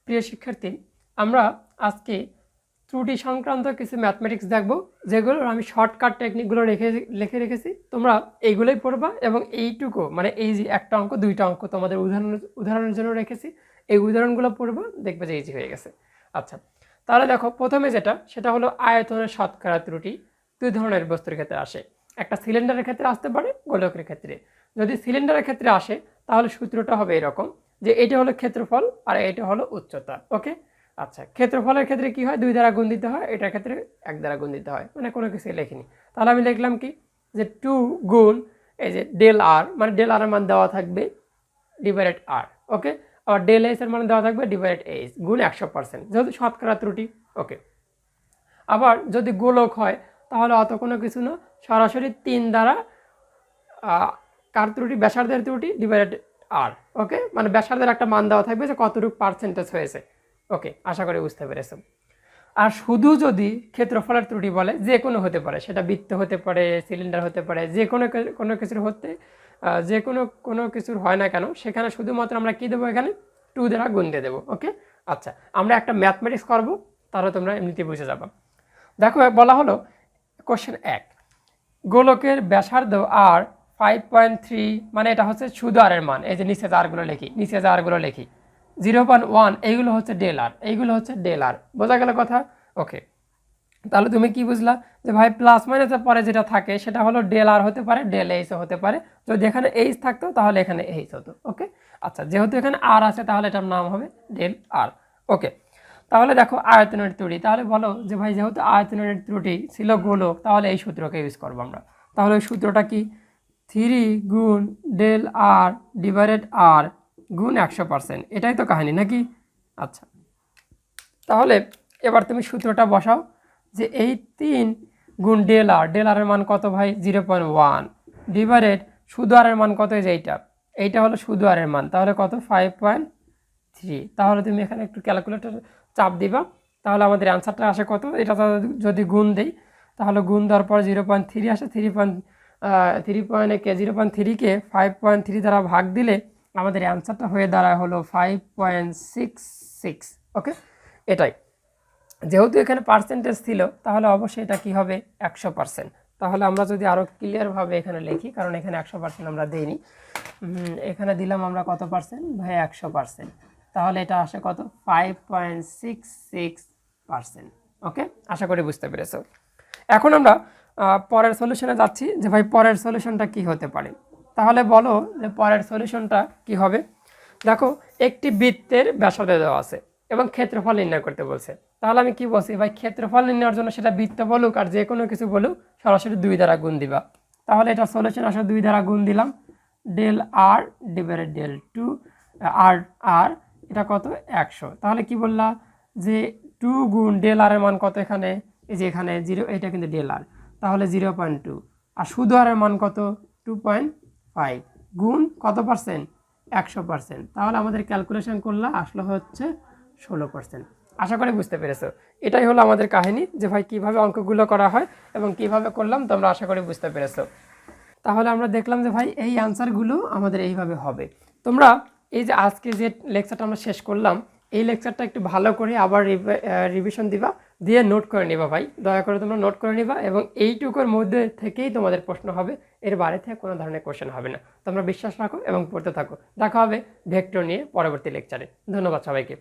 প্রিয় শিক্ষার্থী, আমরা আজকে ত্রুটি সংক্রান্ত কিছু ম্যাথমেটিক্স দেখব, যেগুলোর আমি শর্টকাট টেকনিকগুলো লিখে রেখেছি। তোমরা এইগুলোই পড়বা এবং এইটুকু মানে এই যে একটা অঙ্ক দুইটা অঙ্ক তোমাদের উদাহরণের জন্য রেখেছি, এই উদাহরণগুলো পড়বা, দেখবে যে ইজি হয়ে গেছে। আচ্ছা, তাহলে দেখো প্রথমে সেটা হলো আয়তনের শতকরা ত্রুটি দুই ধরনের বস্তুর ক্ষেত্রে আসে। একটা সিলিন্ডারের ক্ষেত্রে আসতে পারে, গোলকের ক্ষেত্রে। যদি সিলিন্ডারের ক্ষেত্রে আসে তাহলে সূত্রটা হবে এরকম, যে এটা হলো ক্ষেত্রফল আর এটা হলো উচ্চতা। ওকে, আচ্ছা, ক্ষেত্রফলের ক্ষেত্রে কি হয়, 2 দ্বারা গুণ দিতে হয়, এটার ক্ষেত্রে 1 দ্বারা গুণ দিতে হয়, মানে কোনো কিছু লেখিনি। তাহলে আমি লিখলাম কি, যে 2 গুণ এই যে ডেল আর, মানে ডেল আর এর মান দেওয়া থাকবে ডিভাইডেড আর। ওকে, আবার ডেল এস এর মান দেওয়া থাকবে ডিভাইডেড এইচ গুণ 100%, যেহেতু শতকরা ত্রুটি। ওকে, আবার যদি গোলক হয় তাহলে অত কোনো কিছু না, সরাসরি 3 দ্বারা কার ত্রুটি, ব্যাসার্ধের ত্রুটি ডিভাইডেড আর। ওকে, মানে ব্যাসার্ধের একটা মান দেওয়া থাকবে যে কতটুকু পার্সেন্টেজ হয়েছে। ওকে, আশা করি বুঝতে পেরেছো। আর শুধু যদি ক্ষেত্রফলের ত্রুটি বলে, যে কোনো হতে পারে, সেটা বৃত্ত হতে পারে, সিলিন্ডার হতে পারে, যে কোনো কিছুর হতে যে কোনো কিছুর হয় না কেন, সেখানে শুধুমাত্র আমরা কী দেবো, এখানে 2 দ্বারা গুণ দিয়ে দেবো। ওকে, আচ্ছা, আমরা একটা ম্যাথমেটিক্স করবো, তাহলে তোমরা এমনিতে বুঝে যাবে। দেখো, বলা হলো কোশ্চেন 1, গোলকের ব্যাসার্ধ আর 5.3, মানে এটা হচ্ছে শুধু আর এর মান। এই যে নিচে যে আরগুলো লিখি 0.1, এইগুলো হচ্ছে ডেল আর, এইগুলো হচ্ছে ডেল আর। বোঝা গেল কথা? ওকে, তাহলে তুমি কি বুঝলা, যে ভাই প্লাস মাইনাসের পরে যেটা থাকে সেটা হলো ডেল আর হতে পারে, ডেল এইচও হতে পারে। যদি এখানে এইচ থাকতো তাহলে এখানে এইচ হতো। ওকে, আচ্ছা, যেহেতু এখানে আর আছে তাহলে এটার নাম হবে ডেল আর। ওকে, তাহলে দেখো আয়তনের ত্রুটি, তাহলে বলো যে ভাই যেহেতু আয়তনের ত্রুটি ছিল গোলক, তাহলে এই সূত্রকে ইউজ করবো আমরা। তাহলে ওই সূত্রটা কি, 3 গুণ ডেল আর ডিভাইডেড আর গুণ 100%, এটাই তো কাহিনী নাকি? আচ্ছা, তাহলে এবার তুমি সূত্রটা বসাও, যে এই 3 গুণ ডেল আর এর মান কত ভাই, 0.1 ডিভাইডেড শুধু আর এর মান কত, যে এইটা হলো শুধু আর এর মান, তাহলে কত, 5.3। তাহলে তুমি এখানে একটু ক্যালকুলেটর চাপ দিবা, তাহলে আমাদের অ্যান্সারটা আসে কত। এটা যদি গুণ দেই তাহলে গুণ দেওয়ার পর 0.3 আসে, 0.3কে 5.3 দ্বারা ভাগ দিলে আমাদের অ্যান্সারটা হয়ে দাঁড়ায় হলো 5.66। ওকে, এটাই, যেহেতু এখানে পার্সেন্টেজ ছিল তাহলে অবশ্যই এটা কি হবে, 100%। তাহলে আমরা যদি আরও ক্লিয়ারভাবে এখানে লিখি, কারণ এখানে 100% আমরা দিইনি, এখানে দিলাম আমরা কত পার্সেন্ট ভাই, 100%। তাহলে এটা আসে কত, 5.66%। ওকে, আশা করি বুঝতে পেরেছো। এখন আমরা পরের সলিউশনে যাচ্ছি, যে ভাই পরের সলিউশনটা কি হতে পারে। তাহলে বলো যে পরের সলিউশনটা কি হবে। দেখো, একটি বৃত্তের ব্যাসার্ধ দেওয়া আছে এবং ক্ষেত্রফল নির্ণয় করতে বলছে। তাহলে আমি কি বলছি ভাই, ক্ষেত্রফল নির্ণয়ের জন্য সেটা বৃত্ত বলুক আর যে কোনো কিছু বলুক, সরাসরি 2 দ্বারা গুণ দিবা। তাহলে এটা সলিউশন আসলে 2 দ্বারা গুণ দিলাম, ডেল আর ডিভাইডেড ডেল 2 আর আর, এটা কত, 100। তাহলে কি বললা, যে 2 গুণ ডেল আর এর মান কত, এখানে এই যে এখানে 0, এটা কিন্তু ডেল আর, তাহলে 0.2, আর শুধু আর এর মান কত, 2.5 গুণ কত পার্সেন্ট, 100%। তাহলে আমাদের ক্যালকুলেশন করলে আসলে হচ্ছে 16%। আশা করি বুঝতে পেরেছো। এটাই হলো আমাদের কাহিনী, যে ভাই কীভাবে অঙ্কগুলো করা হয় এবং কিভাবে করলাম, তোমরা আশা করি বুঝতে পেরেছো। তাহলে আমরা দেখলাম যে ভাই এই আনসারগুলো আমাদের এইভাবে হবে। তোমরা এই যে আজকে যে লেকচারটা আমরা শেষ করলাম, এই লেকচারটা একটু ভালো করে আবার রিভিশন দিবা, দিয়ে নোট করে নিবা ভাই, দয়া করে তোমরা নোট করে নিবা, এবং এইটুকুর মধ্যে থেকেই তোমাদের প্রশ্ন হবে, এর বাইরে থেকে কোনো ধরনের কোশ্চেন হবে না। তোমরা বিশ্বাস রাখো এবং পড়তে থাকো। দেখা হবে ভেক্টর নিয়ে পরবর্তী লেকচারে। ধন্যবাদ সবাইকে।